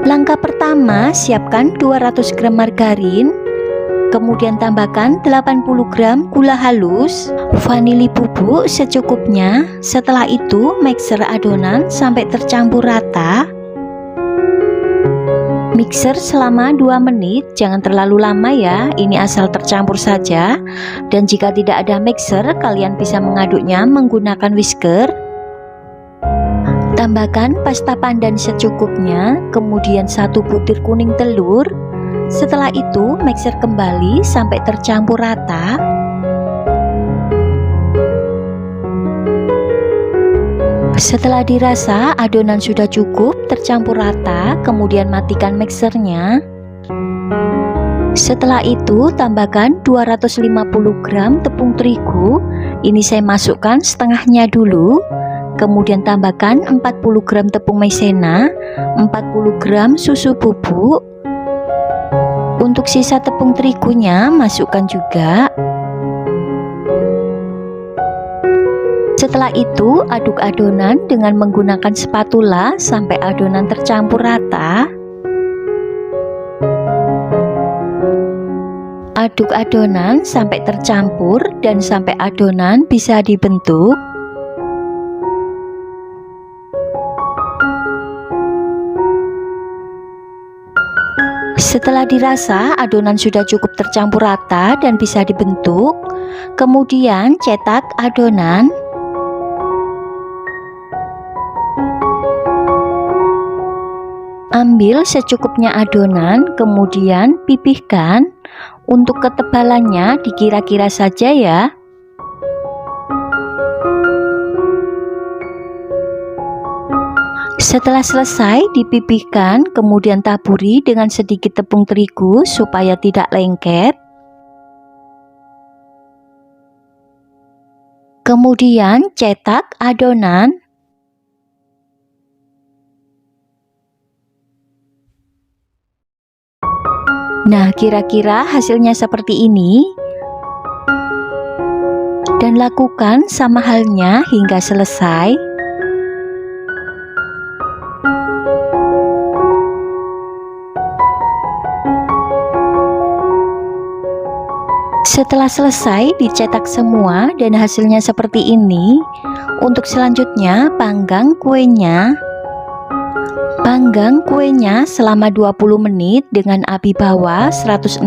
Langkah pertama, siapkan 200 gram margarin, kemudian tambahkan 80 gram gula halus, vanili bubuk secukupnya. Setelah itu, mixer adonan sampai tercampur rata. Mixer selama 2 menit, jangan terlalu lama ya, ini asal tercampur saja. Dan jika tidak ada mixer, kalian bisa mengaduknya menggunakan whisker. Tambahkan pasta pandan secukupnya, kemudian 1 butir kuning telur. Setelah itu, mixer kembali sampai tercampur rata. Setelah dirasa adonan sudah cukup tercampur rata, kemudian matikan mixernya. Setelah itu, tambahkan 250 gram tepung terigu. Ini saya masukkan setengahnya dulu. Kemudian tambahkan 40 gram tepung maizena, 40 gram susu bubuk. Untuk sisa tepung terigunya masukkan juga. Setelah itu, aduk adonan dengan menggunakan spatula sampai adonan tercampur rata. Aduk adonan sampai tercampur dan sampai adonan bisa dibentuk. Setelah dirasa adonan sudah cukup tercampur rata dan bisa dibentuk, kemudian cetak adonan. Ambil secukupnya adonan, kemudian pipihkan. Untuk ketebalannya dikira-kira saja ya. Setelah selesai dipipihkan, kemudian taburi dengan sedikit tepung terigu supaya tidak lengket. Kemudian cetak adonan. Nah, kira-kira hasilnya seperti ini. Dan lakukan sama halnya hingga selesai. Setelah selesai dicetak semua dan hasilnya seperti ini. Untuk selanjutnya panggang kuenya. Panggang kuenya selama 20 menit dengan api bawah 165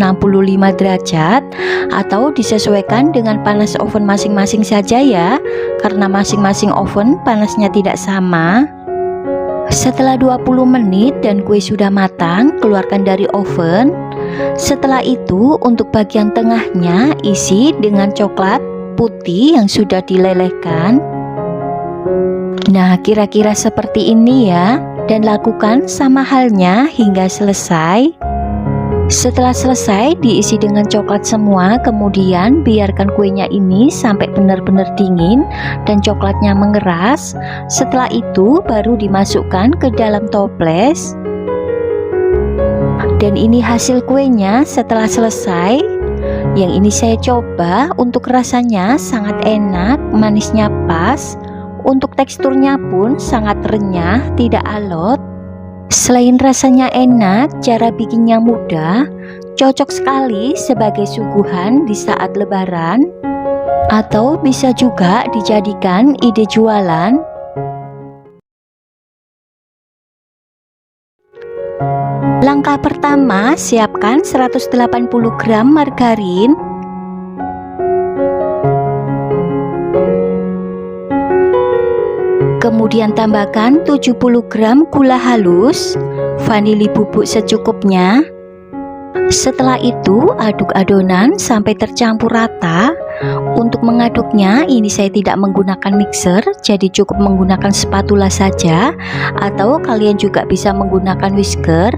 derajat atau disesuaikan dengan panas oven masing-masing saja ya, karena masing-masing oven panasnya tidak sama. Setelah 20 menit dan kue sudah matang, keluarkan dari oven. Setelah itu, untuk bagian tengahnya isi dengan coklat putih yang sudah dilelehkan. Nah, kira-kira seperti ini ya. Dan lakukan sama halnya hingga selesai. Setelah selesai diisi dengan coklat semua, kemudian biarkan kuenya ini sampai benar-benar dingin dan coklatnya mengeras. Setelah itu baru dimasukkan ke dalam toples. Dan ini hasil kuenya setelah selesai. Yang ini saya coba, untuk rasanya sangat enak, manisnya pas. Untuk teksturnya pun sangat renyah, tidak alot. Selain rasanya enak, cara bikinnya mudah, cocok sekali sebagai suguhan di saat lebaran, atau bisa juga dijadikan ide jualan. Langkah pertama, siapkan 180 gram margarin. Kemudian tambahkan 70 gram gula halus, vanili bubuk secukupnya. Setelah itu aduk adonan sampai tercampur rata. Untuk mengaduknya ini saya tidak menggunakan mixer, jadi cukup menggunakan spatula saja, atau kalian juga bisa menggunakan whisker.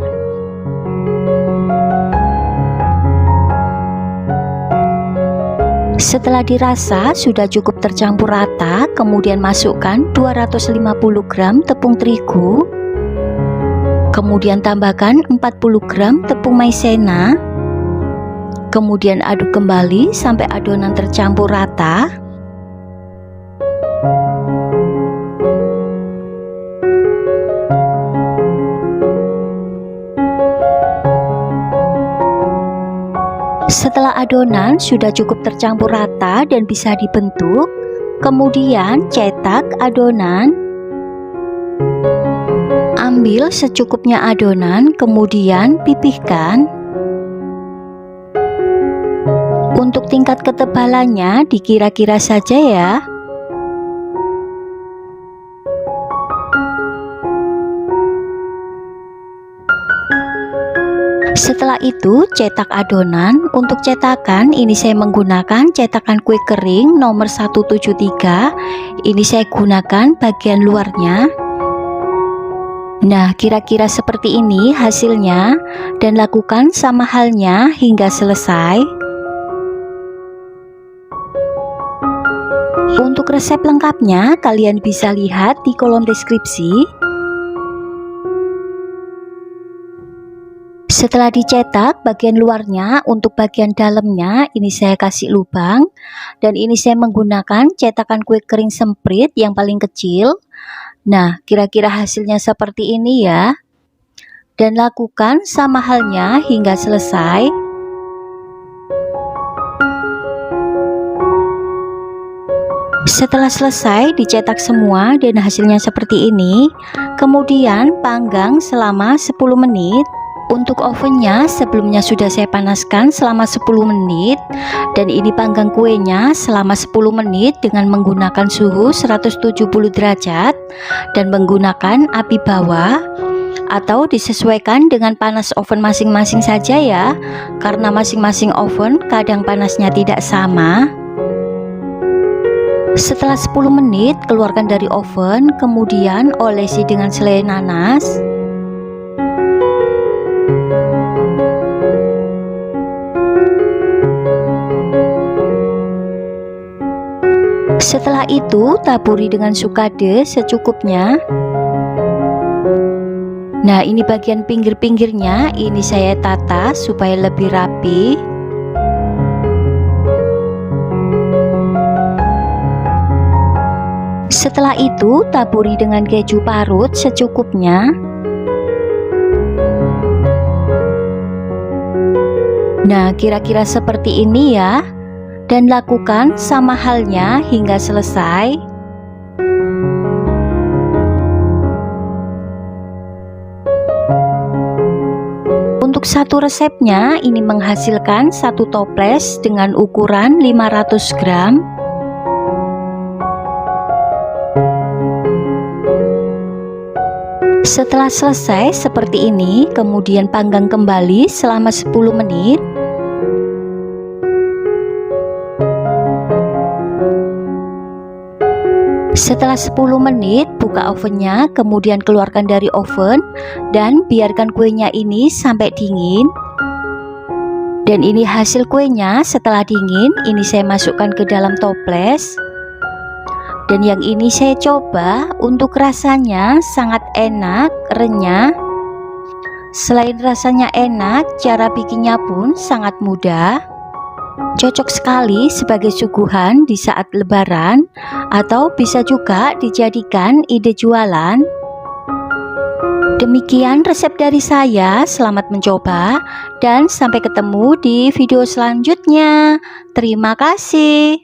Setelah dirasa sudah cukup tercampur rata, kemudian masukkan 250 gram tepung terigu. Kemudian tambahkan 40 gram tepung maizena. Kemudian aduk kembali sampai adonan tercampur rata. adonan sudah cukup tercampur rata dan bisa dibentuk, kemudian cetak adonan. Ambil secukupnya adonan, kemudian pipihkan. Untuk tingkat ketebalannya dikira-kira saja ya. Setelah itu cetak adonan. Untuk cetakan ini saya menggunakan cetakan kue kering nomor 173. Ini saya gunakan bagian luarnya. Nah, kira-kira seperti ini hasilnya, dan lakukan sama halnya hingga selesai. Untuk resep lengkapnya kalian bisa lihat di kolom deskripsi. Setelah dicetak bagian luarnya, untuk bagian dalamnya ini saya kasih lubang, dan ini saya menggunakan cetakan kue kering semprit yang paling kecil. Nah, kira-kira hasilnya seperti ini ya. Dan lakukan sama halnya hingga selesai. Setelah selesai dicetak semua dan hasilnya seperti ini, kemudian panggang selama 10 menit. Untuk ovennya sebelumnya sudah saya panaskan selama 10 menit, dan ini panggang kuenya selama 10 menit dengan menggunakan suhu 170 derajat dan menggunakan api bawah, atau disesuaikan dengan panas oven masing-masing saja ya, karena masing-masing oven kadang panasnya tidak sama. Setelah 10 menit keluarkan dari oven, kemudian olesi dengan selai nanas. Setelah itu taburi dengan sukade secukupnya. Nah, ini bagian pinggir-pinggirnya ini saya tata supaya lebih rapi. Setelah itu taburi dengan keju parut secukupnya. Nah, kira-kira seperti ini ya. Dan lakukan sama halnya hingga selesai. Untuk satu resepnya ini menghasilkan satu toples dengan ukuran 500 gram. Setelah selesai seperti ini, kemudian panggang kembali selama 10 menit. Setelah 10 menit buka ovennya, kemudian keluarkan dari oven dan biarkan kuenya ini sampai dingin. Dan ini hasil kuenya setelah dingin, ini saya masukkan ke dalam toples. Dan yang ini saya coba, untuk rasanya sangat enak, renyah. Selain rasanya enak, cara bikinnya pun sangat mudah. Cocok sekali sebagai suguhan di saat lebaran, atau bisa juga dijadikan ide jualan. Demikian resep dari saya, selamat mencoba dan sampai ketemu di video selanjutnya. Terima kasih.